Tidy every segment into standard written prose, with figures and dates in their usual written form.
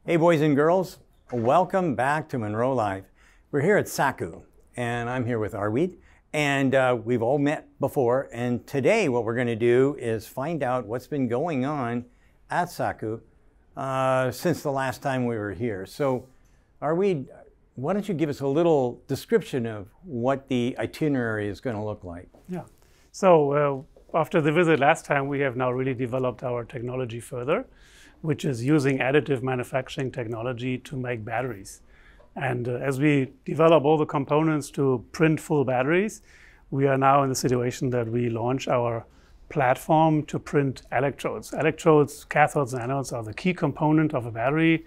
Hey boys and girls, welcome back to Monroe Live. We're here at SACU and I'm here with Arweed and we've all met before, and today what we're going to do is find out what's been going on at SACU since the last time we were here. So Arweed, why don't you give us a little description of what the itinerary is going to look like? Yeah, so after the visit last time, we have now really developed our technology further, which is using additive manufacturing technology to make batteries. And as we develop all the components to print full batteries, we are now in the situation that we launch our platform to print electrodes. Electrodes, cathodes, and anodes are the key component of a battery.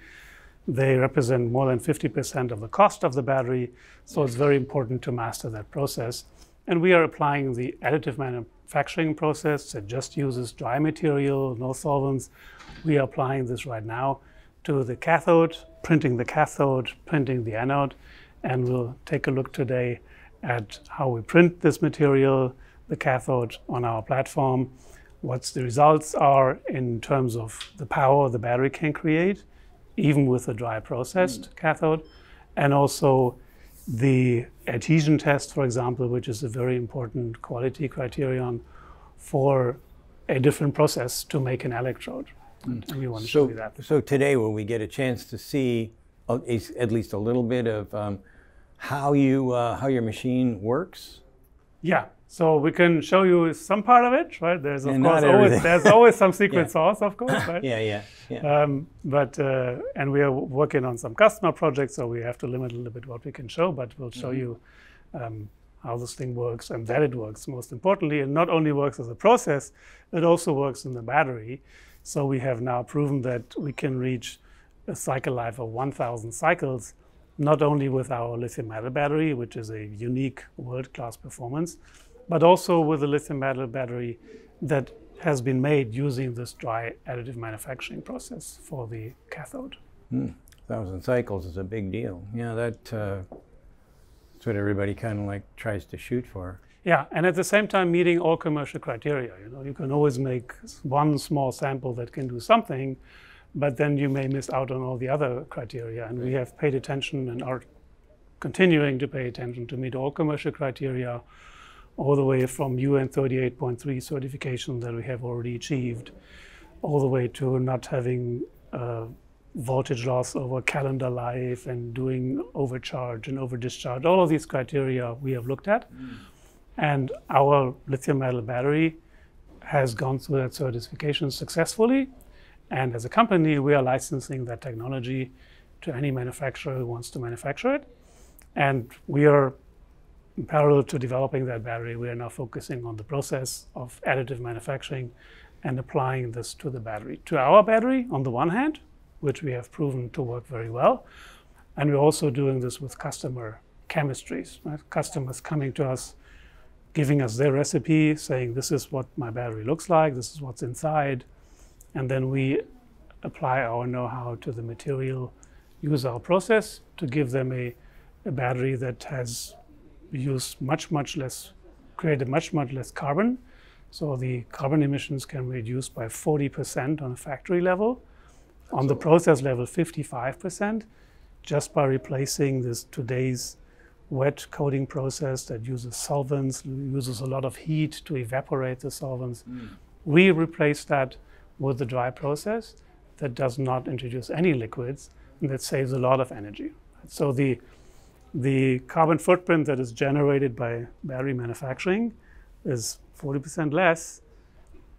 They represent more than 50% of the cost of the battery, so it's very important to master that process. And we are applying the additive manufacturing process that just uses dry material, no solvents. We are applying this right now to the cathode, printing the anode, and we'll take a look today at how we print this material, the cathode, on our platform, what the results are in terms of the power the battery can create, even with a dry processed cathode, and also the adhesion test, for example, which is a very important quality criterion for a different process to make an electrode. And we want to show you that. So today will we get a chance to see at least a little bit of how your machine works? Yeah, so we can show you some part of it, right? There's of course there's always some secret sauce, of course, right? Yeah. And we are working on some customer projects, so we have to limit a little bit what we can show, but we'll show you how this thing works and that it works, most importantly. It not only works as a process, it also works in the battery. So we have now proven that we can reach a cycle life of 1,000 cycles, not only with our lithium metal battery, which is a unique world-class performance, but also with a lithium metal battery that has been made using this dry additive manufacturing process for the cathode. 1,000 cycles is a big deal. Yeah, that's what everybody kind of like tries to shoot for. Yeah, and at the same time meeting all commercial criteria. You know, you can always make one small sample that can do something, but then you may miss out on all the other criteria. And we have paid attention and are continuing to pay attention to meet all commercial criteria, all the way from UN 38.3 certification that we have already achieved, all the way to not having voltage loss over calendar life and doing overcharge and overdischarge. All of these criteria we have looked at. And our lithium metal battery has gone through that certification successfully. And as a company, we are licensing that technology to any manufacturer who wants to manufacture it. And we are, in parallel to developing that battery, we are now focusing on the process of additive manufacturing and applying this to the battery. To our battery, on the one hand, which we have proven to work very well. And we're also doing this with customer chemistries, right? Customers coming to us, giving us their recipe, saying this is what my battery looks like, this is what's inside, and then we apply our know-how to the material, use our process to give them a battery that has used much less, created much less carbon. So the carbon emissions can be reduced by 40% on a factory level, on the process level 55%, just by replacing this today's wet coating process that uses solvents, uses a lot of heat to evaporate the solvents. We replace that with the dry process that does not introduce any liquids and that saves a lot of energy. So the carbon footprint that is generated by battery manufacturing is 40% less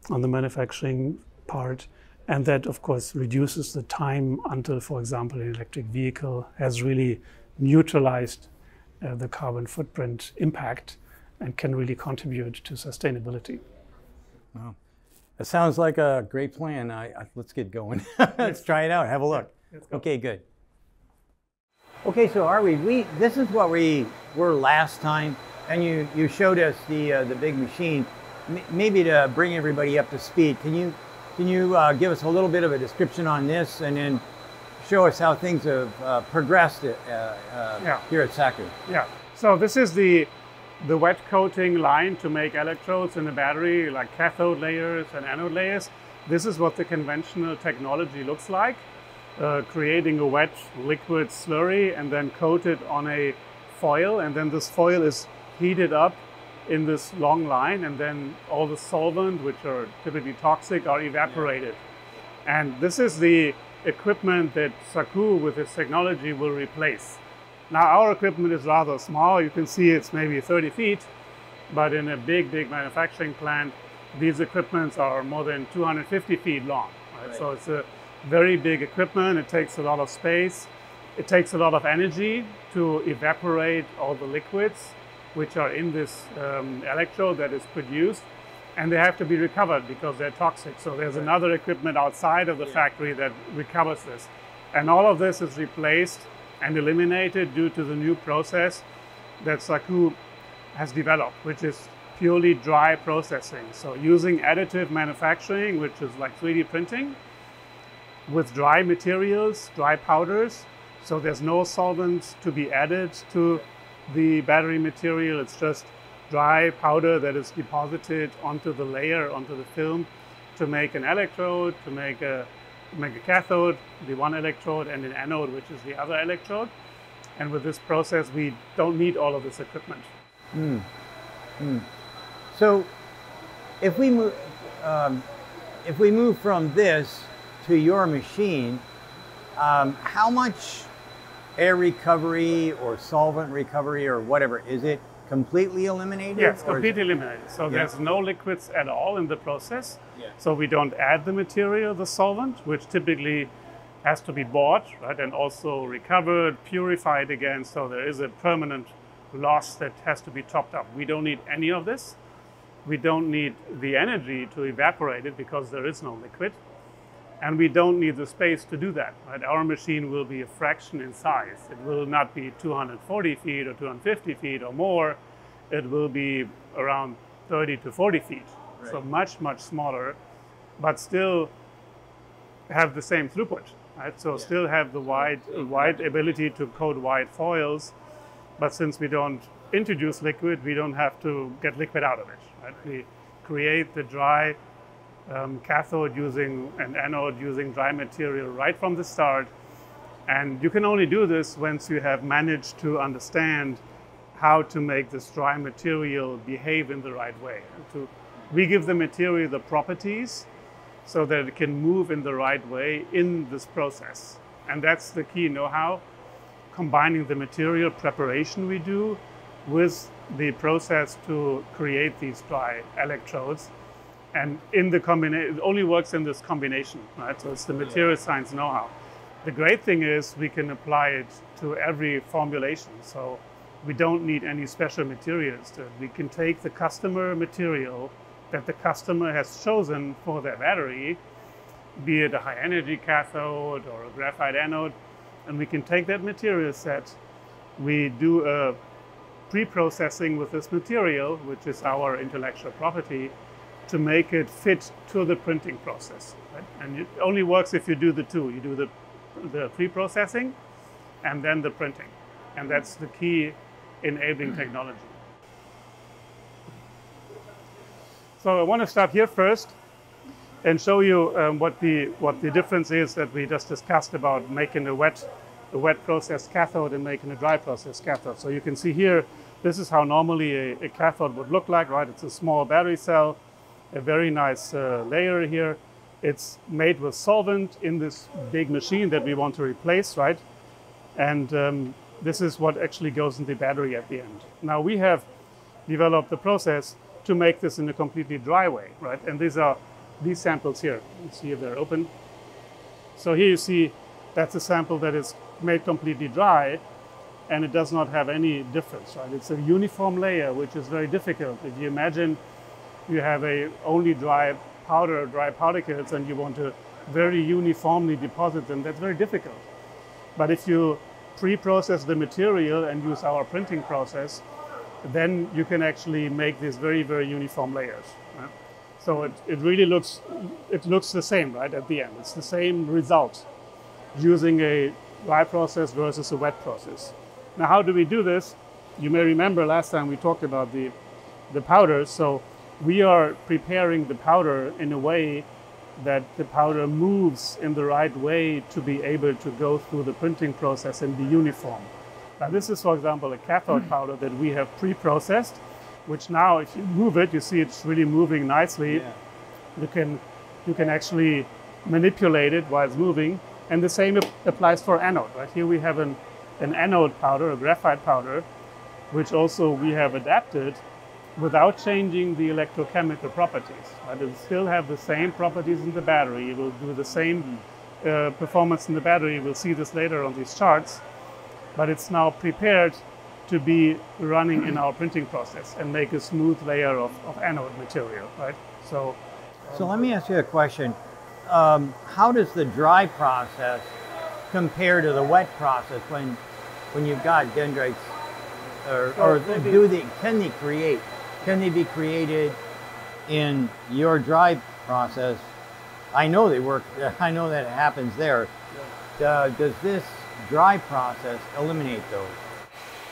on the manufacturing part, and that of course reduces the time until, for example, an electric vehicle has really neutralized the carbon footprint impact and can really contribute to sustainability. Wow. That sounds like a great plan. Let's get going. Let's try it out. Have a look. Okay, good. Okay, so this is what we were last time, and you showed us the big machine. Maybe to bring everybody up to speed, can you give us a little bit of a description on this, and then show us how things have progressed here at SACU? Yeah. So this is the wet coating line to make electrodes in a battery, like cathode layers and anode layers. This is what the conventional technology looks like. creating a wet liquid slurry and then coat it on a foil, and then this foil is heated up in this long line, and then all the solvent, which are typically toxic, are evaporated. And this is the equipment that SAKU with its technology will replace. Now our equipment is rather small. You can see it's maybe 30 feet, but in a big manufacturing plant, these equipments are more than 250 feet long. Right? So it's a very big equipment. It takes a lot of space. It takes a lot of energy to evaporate all the liquids which are in this electrode that is produced, and they have to be recovered because they're toxic. So there's another equipment outside of the factory that recovers this. And all of this is replaced and eliminated due to the new process that SAKU has developed, which is purely dry processing. So using additive manufacturing, which is like 3D printing, with dry materials, dry powders. So there's no solvents to be added to the battery material. It's just dry powder that is deposited onto the layer, onto the film, to make an electrode, to make a cathode, the one electrode, and an anode, which is the other electrode. And with this process, we don't need all of this equipment. So if we move from this to your machine, how much air recovery or solvent recovery or whatever, is it completely eliminated? Yeah, it's completely eliminated. So there's no liquids at all in the process. So we don't add the material, the solvent, which typically has to be bought, right, and also recovered, purified again. So there is a permanent loss that has to be topped up. We don't need any of this. We don't need the energy to evaporate it because there is no liquid. And we don't need the space to do that. Right? Our machine will be a fraction in size. It will not be 240 feet or 250 feet or more. It will be around 30 to 40 feet. Right. So much smaller, but still have the same throughput. Right? So still have the wide ability to coat wide foils. But since we don't introduce liquid, we don't have to get liquid out of it. Right? We create the dry cathode using an anode using dry material right from the start. And you can only do this once you have managed to understand how to make this dry material behave in the right way. We give the material the properties so that it can move in the right way in this process. And that's the key know-how, combining the material preparation we do with the process to create these dry electrodes. And in the combination, it only works in this combination, right? So it's the material science know-how. The great thing is we can apply it to every formulation. So we don't need any special materials to it. We can take the customer material that the customer has chosen for their battery, be it a high energy cathode or a graphite anode, and we can take that material set. We do a pre-processing with this material, which is our intellectual property, to make it fit to the printing process. Right? And it only works if you do the two. You do the pre-processing and then the printing. And that's the key enabling technology. So I want to start here first and show you what the difference is that we just discussed about making a wet process cathode and making a dry process cathode. So you can see here, this is how normally a cathode would look like, right? It's a small battery cell, a very nice layer here. It's made with solvent in this big machine that we want to replace, right? And this is what actually goes in the battery at the end. Now we have developed the process to make this in a completely dry way, right? And these are these samples here. Let's see if they're open. So here you see that's a sample that is made completely dry, and it does not have any difference, right? It's a uniform layer, which is very difficult. If you imagine you have only dry powder, dry particles, and you want to very uniformly deposit them, that's very difficult. But if you pre-process the material and use our printing process, then you can actually make these very uniform layers. Right? So it really looks the same, right, at the end. It's the same result using a dry process versus a wet process. Now, how do we do this? You may remember last time we talked about the powders. So we are preparing the powder in a way that the powder moves in the right way to be able to go through the printing process and be uniform. Now this is, for example, a cathode powder that we have pre-processed, which now if you move it, you see it's really moving nicely. Yeah. You can actually manipulate it while it's moving. And the same applies for anode, right? Here we have an anode powder, a graphite powder, which also we have adapted without changing the electrochemical properties. Right? It will still have the same properties in the battery. It will do the same performance in the battery. We'll see this later on these charts. But it's now prepared to be running in our printing process and make a smooth layer of anode material, right? So let me ask you a question. How does the dry process compare to the wet process when you've got dendrites, can they be created in your dry process? I know they work. I know that it happens there. Does this dry process eliminate those?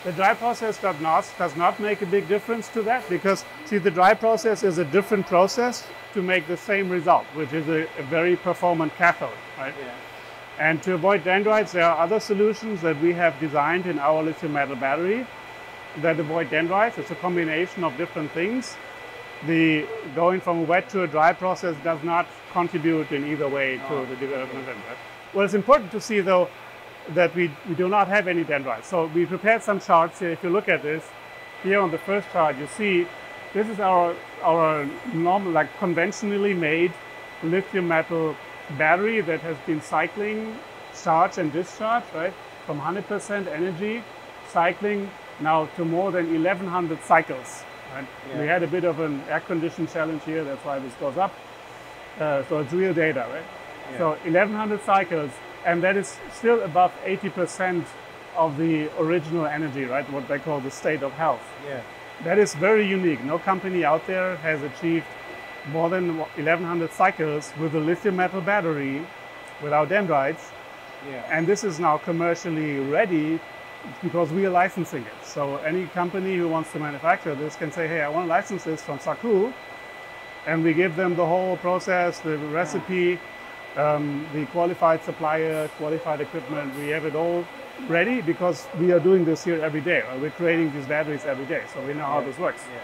The dry process does not make a big difference to that, because see, the dry process is a different process to make the same result, which is a very performant cathode, right? Yeah. And to avoid dendrites, there are other solutions that we have designed in our lithium metal battery that avoid dendrites. It's a combination of different things. The going from a wet to a dry process does not contribute in either way to the development of dendrites. Well, it's important to see though that we do not have any dendrites. So we prepared some charts here. If you look at this, here on the first chart, you see this is our normal, like conventionally made lithium metal battery that has been cycling charge and discharge, right? From 100% energy, cycling now to more than 1100 cycles, right? Yeah. We had a bit of an air condition challenge here, that's why this goes up. So it's real data, right? Yeah. So 1100 cycles, and that is still above 80% of the original energy, right? What they call the state of health. Yeah. That is very unique. No company out there has achieved more than 1100 cycles with a lithium metal battery without dendrites. Yeah. And this is now commercially ready because we are licensing it. So any company who wants to manufacture this can say, hey, I want to license this from SAKU. And we give them the whole process, the recipe, the qualified supplier, qualified equipment. We have it all ready because we are doing this here every day. We're creating these batteries every day, so we know how this works. Yeah.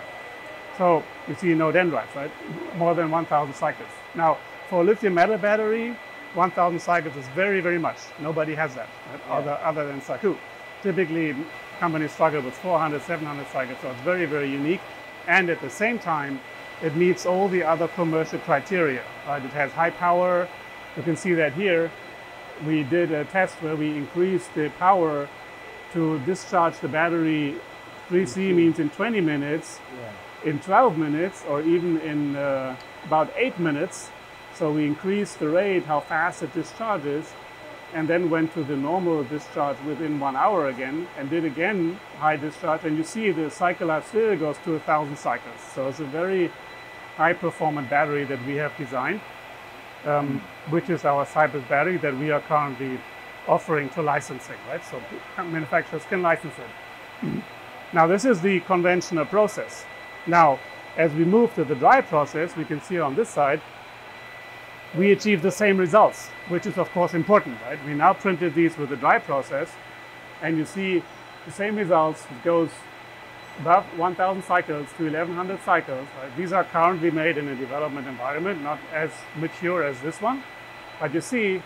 So you see no dendrites, right? More than 1000 cycles. Now, for a lithium metal battery, 1000 cycles is very, very much. Nobody has that, right? Other than SAKU. Typically, companies struggle with 400, 700 cycles, so it's very, very unique. And at the same time, it meets all the other commercial criteria, right? It has high power. You can see that here. We did a test where we increased the power to discharge the battery. 3C means in 20 minutes, in 12 minutes, or even in about 8 minutes. So we increased the rate, how fast it discharges, and then went to the normal discharge within 1 hour again, and did again high discharge. And you see the cycle life still goes to 1000 cycles. So it's a very high performant battery that we have designed. Which is our Cypress battery that we are currently offering to licensing, right? So manufacturers can license it. Now this is the conventional process. Now, as we move to the dry process, we can see on this side, we achieve the same results, which is of course important, right? We now printed these with the dry process, and you see the same results. It goes above 1000 cycles to 1100 cycles. Right? These are currently made in a development environment, not as mature as this one. But you see,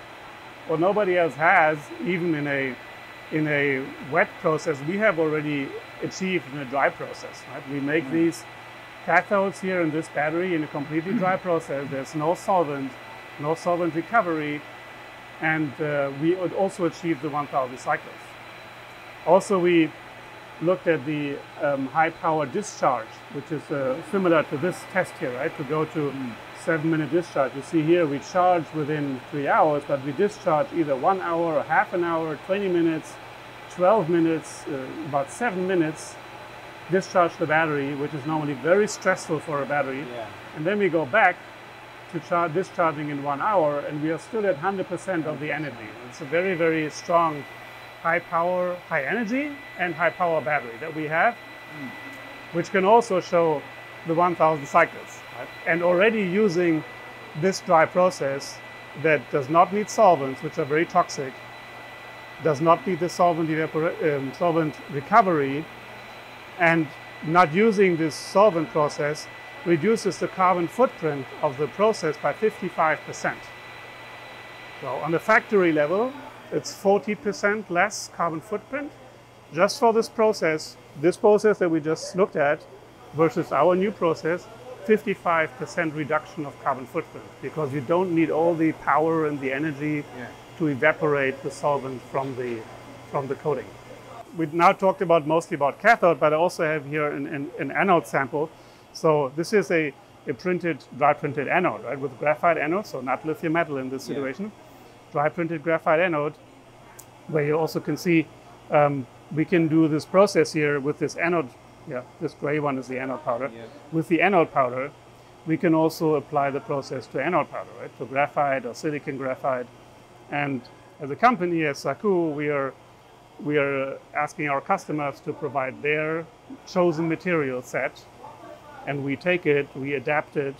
what nobody else has, even in a wet process, we have already achieved in a dry process. Right? We make these cathodes here in this battery in a completely dry process. There's no solvent recovery, and we would also achieve the 1000 cycles. Also, we looked at the high power discharge, which is similar to this test here, right? To go to 7-minute discharge. You see here we charge within 3 hours, but we discharge either 1 hour or half an hour, 20 minutes, 12 minutes, about 7 minutes, discharge the battery, which is normally very stressful for a battery. Yeah. And then we go back to discharging in 1 hour, and we are still at 100% of the energy. It's a very, very strong high power, high energy, and high power battery that we have, which can also show the 1000 cycles. Right? And already using this dry process that does not need solvents, which are very toxic, does not need the solvent recovery, and not using this solvent process reduces the carbon footprint of the process by 55%. So on the factory level, it's 40% less carbon footprint just for this process that we just looked at versus our new process, 55% reduction of carbon footprint, because you don't need all the power and the energy to evaporate the solvent from the coating. We now talked mostly about cathode, but I also have here an anode sample. So this is a dry printed anode, right, with graphite anode, so not lithium metal in this situation. Dry printed graphite anode, where you also can see we can do this process here with this anode. This gray one is the anode powder. With the anode powder, we can also apply the process to anode powder, right, to graphite or silicon graphite. And as a company, as SAKU, we are asking our customers to provide their chosen material set, and we take it, we adapt it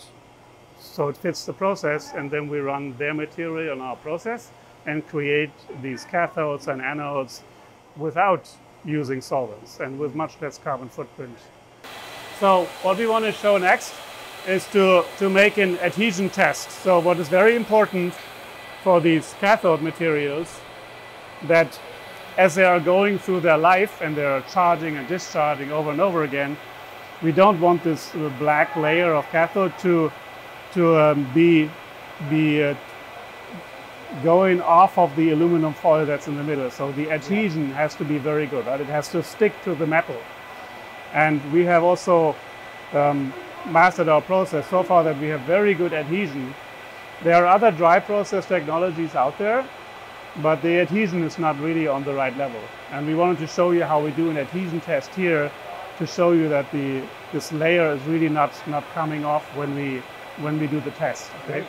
so it fits the process, and then we run their material on our process and create these cathodes and anodes without using solvents and with much less carbon footprint. So what we want to show next is to make an adhesion test. So what is very important for these cathode materials, that as they are going through their life and they're charging and discharging over and over again, we don't want this black layer of cathode to be going off of the aluminum foil that's in the middle. So the adhesion has to be very good, right? It has to stick to the metal. And we have also mastered our process so far that we have very good adhesion. There are other dry process technologies out there, but the adhesion is not really on the right level. And we wanted to show you how we do an adhesion test here to show you that this layer is really not coming off when we do the test. Okay?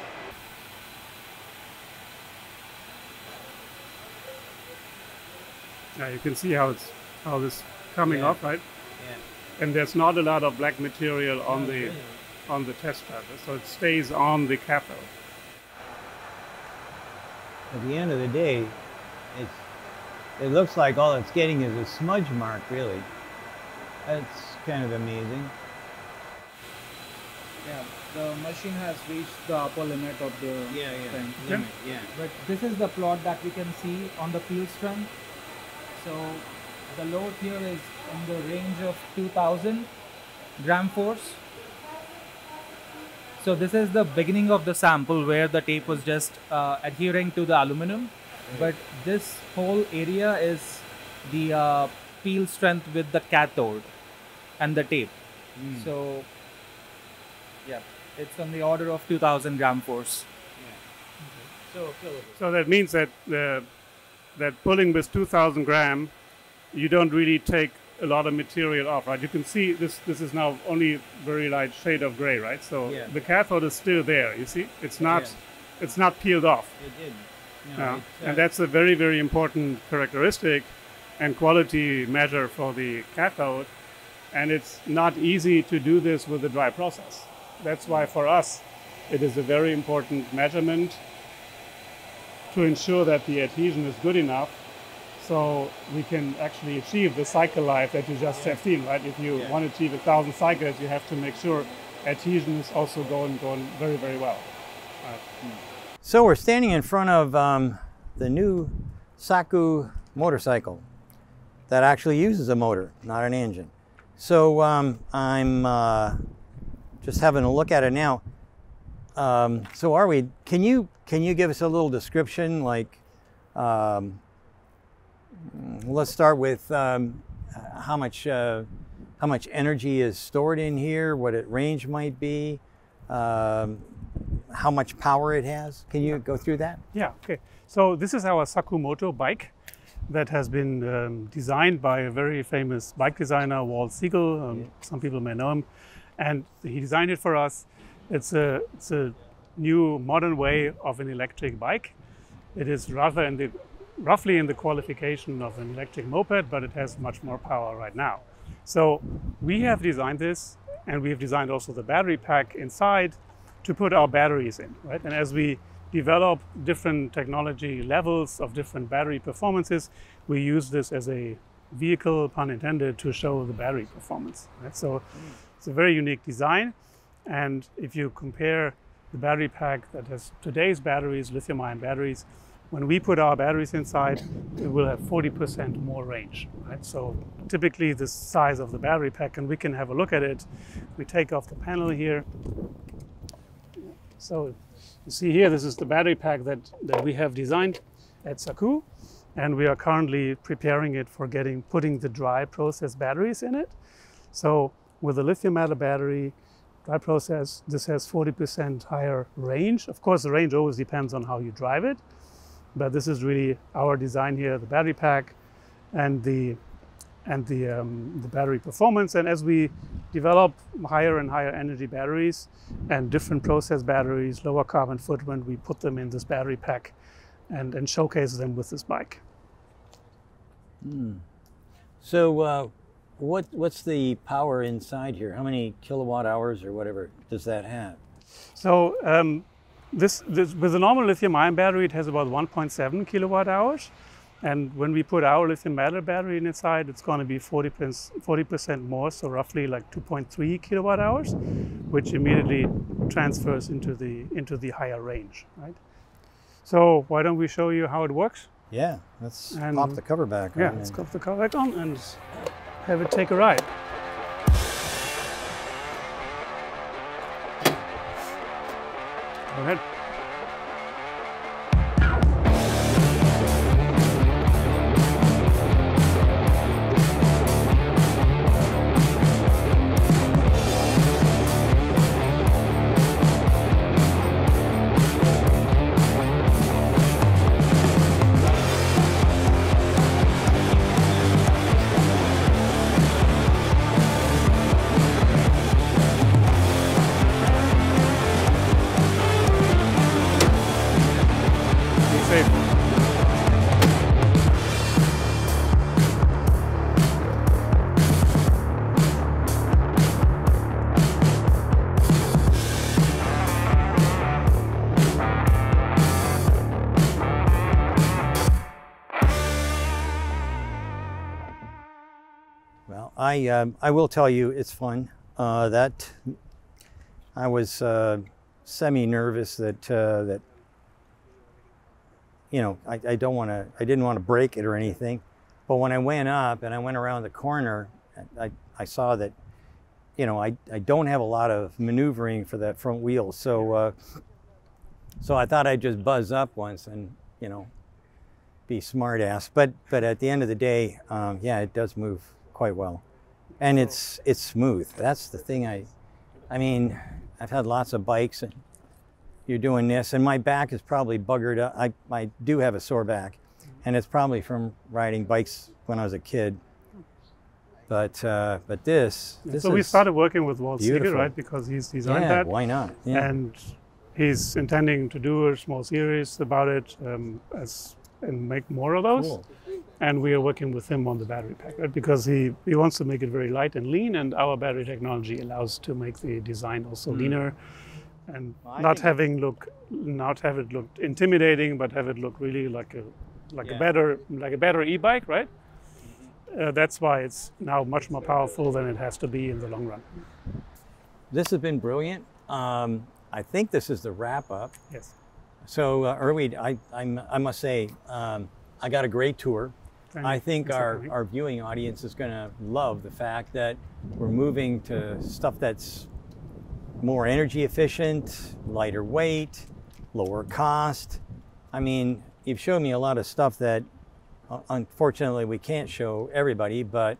Now you can see how this coming off, right? And there's not a lot of black material on the test charger, so it stays on the cathode. At the end of the day, it looks like all it's getting is a smudge mark, really. That's kind of amazing. Yeah, the machine has reached the upper limit of the thing. Limit, But this is the plot that we can see on the peel strength. So the load here is in the range of 2000 gram force. So this is the beginning of the sample where the tape was just adhering to the aluminum. But this whole area is the peel strength with the cathode and the tape. So yeah, it's on the order of 2000 gram force. So that means that that pulling with 2000 gram, you don't really take a lot of material off, right? You can see this is now only very light shade of gray, right? So the cathode is still there, you see? It's not peeled off. It did. And that's a very, very important characteristic and quality measure for the cathode. And it's not easy to do this with a dry process. That's why for us, it is a very important measurement to ensure that the adhesion is good enough so we can actually achieve the cycle life that you just have seen, right? If you want to achieve 1,000 cycles, you have to make sure adhesion is also going very, very well. So we're standing in front of the new SAKU motorcycle that actually uses a motor, not an engine. So I'm just having a look at it now. So Arvid, can you give us a little description, like let's start with how much energy is stored in here, what its range might be, how much power it has. Can you go through that? Yeah, okay. So this is our SAKU Moto bike that has been designed by a very famous bike designer, Walt Siegel. Some people may know him. And he designed it for us. It's a new modern way of an electric bike. It is roughly in the qualification of an electric moped, but it has much more power right now. So we have designed this, and we have designed also the battery pack inside to put our batteries in, right? And as we develop different technology levels of different battery performances, we use this as a vehicle, pun intended, to show the battery performance, right? So it's a very unique design. And if you compare the battery pack that has today's batteries, lithium-ion batteries, when we put our batteries inside, it will have 40% more range, right? So typically the size of the battery pack, and we can have a look at it. We take off the panel here. So you see here, this is the battery pack that we have designed at SAKU, and we are currently preparing it for putting the dry process batteries in it. So with a lithium metal battery, dry process, this has 40% higher range. Of course, the range always depends on how you drive it, but this is really our design here, the battery pack and the battery performance. And as we develop higher and higher energy batteries and different process batteries, lower carbon footprint, we put them in this battery pack and showcase them with this bike. So what's the power inside here? How many kilowatt hours or whatever does that have? So this with a normal lithium-ion battery, it has about 1.7 kilowatt hours. And when we put our lithium metal battery inside, it's going to be 40% more, so roughly like 2.3 kilowatt hours, which immediately transfers into the higher range, right? So why don't we show you how it works? Yeah, let's pop the cover back on. Yeah, let's pop the cover back on and have it take a ride. Go ahead. Well, I will tell you it's fun. That I was semi-nervous that you know I didn't want to break it or anything, but when I went up and I went around the corner, I saw that I don't have a lot of maneuvering for that front wheel, so I thought I'd just buzz up once and be smart ass, but at the end of the day, yeah, it does move quite well, and it's smooth. That's the thing. I mean, I've had lots of bikes, and you're doing this, and my back is probably buggered up. I do have a sore back, and it's probably from riding bikes when I was a kid. But this so we started working with Walt beautiful. Siegel, right? Because he's designed yeah, that. why not? Yeah. And he's intending to do a small series about it and make more of those. Cool. And we are working with him on the battery pack, right? Because he wants to make it very light and lean, and our battery technology allows to make the design also leaner and not have it look intimidating, but have it look really like a better e-bike, right? That's why it's now much more powerful than it has to be in the long run. This has been brilliant. I think this is the wrap up. Yes. So Erwin, I must say, I got a great tour. I think our viewing audience is going to love the fact that we're moving to stuff that's more energy efficient, lighter weight, lower cost. I mean, you've shown me a lot of stuff that unfortunately we can't show everybody, but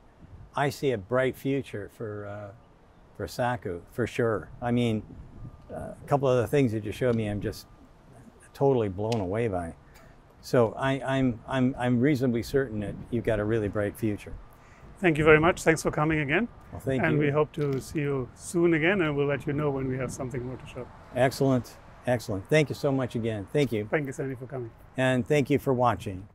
I see a bright future for SAKU for sure. I mean, a couple of the things that you showed me, I'm just totally blown away by. So I'm reasonably certain that you've got a really bright future. Thank you very much. Thanks for coming again. Well, thank you. And we hope to see you soon again, and we'll let you know when we have something more to show. Excellent. Excellent. Thank you so much again. Thank you. Thank you, Sandy, for coming. And thank you for watching.